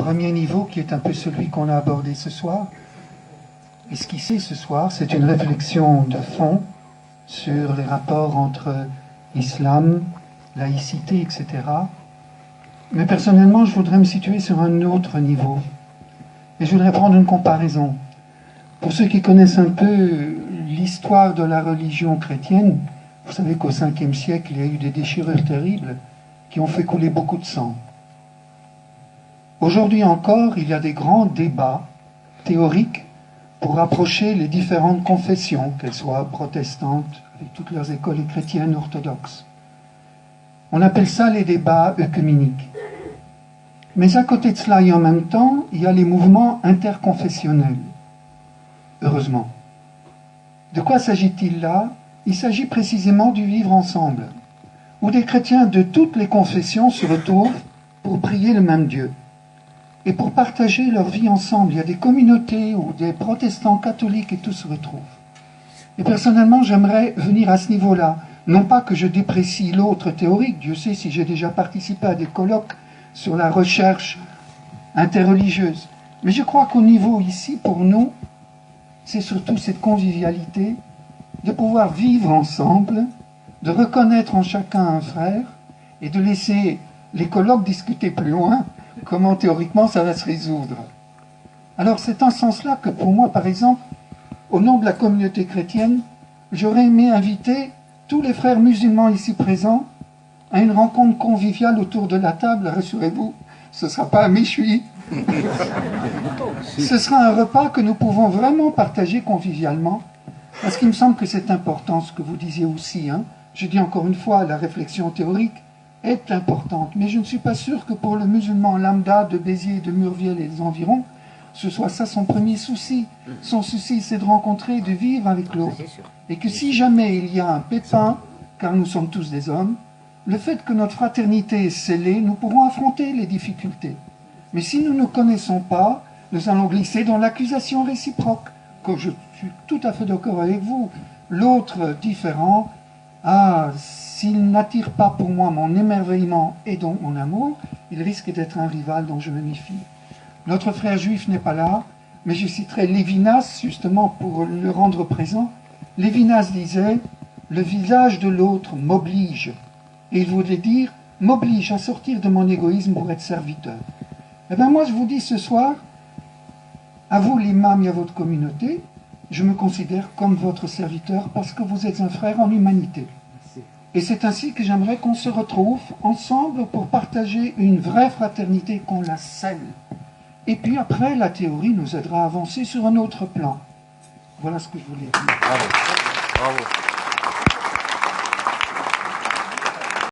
premier niveau qui est un peu celui qu'on a abordé ce soir. Esquissé ce soir, c'est une réflexion de fond sur les rapports entre islam, laïcité, etc. Mais personnellement, je voudrais me situer sur un autre niveau. Et je voudrais prendre une comparaison. Pour ceux qui connaissent un peu l'histoire de la religion chrétienne, vous savez qu'au 5e siècle, il y a eu des déchirures terribles qui ont fait couler beaucoup de sang. Aujourd'hui encore, il y a des grands débats théoriques pour rapprocher les différentes confessions, qu'elles soient protestantes, avec toutes leurs écoles, et chrétiennes orthodoxes. On appelle ça les débats œcuméniques. Mais à côté de cela et en même temps, il y a les mouvements interconfessionnels. Heureusement. De quoi s'agit-il là? Il s'agit précisément du vivre ensemble, où des chrétiens de toutes les confessions se retrouvent pour prier le même Dieu et pour partager leur vie ensemble. Il y a des communautés où des protestants, catholiques et tout se retrouvent. Et personnellement, j'aimerais venir à ce niveau-là. Non pas que je déprécie l'autre théorique, Dieu sait si j'ai déjà participé à des colloques sur la recherche interreligieuse. Mais je crois qu'au niveau ici, pour nous, c'est surtout cette convivialité, de pouvoir vivre ensemble, de reconnaître en chacun un frère, et de laisser les colloques discuter plus loin comment théoriquement ça va se résoudre. Alors c'est en ce sens-là que pour moi, par exemple, au nom de la communauté chrétienne, j'aurais aimé inviter tous les frères musulmans ici présents à une rencontre conviviale autour de la table. Rassurez-vous, ce ne sera pas un méchoui. Ce sera un repas que nous pouvons vraiment partager convivialement, parce qu'il me semble que c'est important ce que vous disiez aussi. Je dis encore une fois, la réflexion théorique est importante, mais je ne suis pas sûr que pour le musulman lambda de Béziers, de Murviel et des environs, ce soit ça son premier souci. Son souci, c'est de rencontrer, de vivre avec l'autre. Et que si jamais il y a un pépin, car nous sommes tous des hommes, le fait que notre fraternité est scellée, nous pourrons affronter les difficultés. Mais si nous ne connaissons pas, nous allons glisser dans l'accusation réciproque, que je suis tout à fait d'accord avec vous. L'autre différent, s'il n'attire pas pour moi mon émerveillement et donc mon amour, il risque d'être un rival dont je me méfie. Notre frère juif n'est pas là, mais je citerai Lévinas, justement pour le rendre présent. Lévinas disait « Le visage de l'autre m'oblige ». Et il voulait dire « m'oblige à sortir de mon égoïsme pour être serviteur ». Eh bien moi je vous dis ce soir, à vous l'imam et à votre communauté, je me considère comme votre serviteur parce que vous êtes un frère en humanité. Et c'est ainsi que j'aimerais qu'on se retrouve ensemble pour partager une vraie fraternité, qu'on la scelle. Et puis après, la théorie nous aidera à avancer sur un autre plan. Voilà ce que je voulais dire. Bravo. Bravo.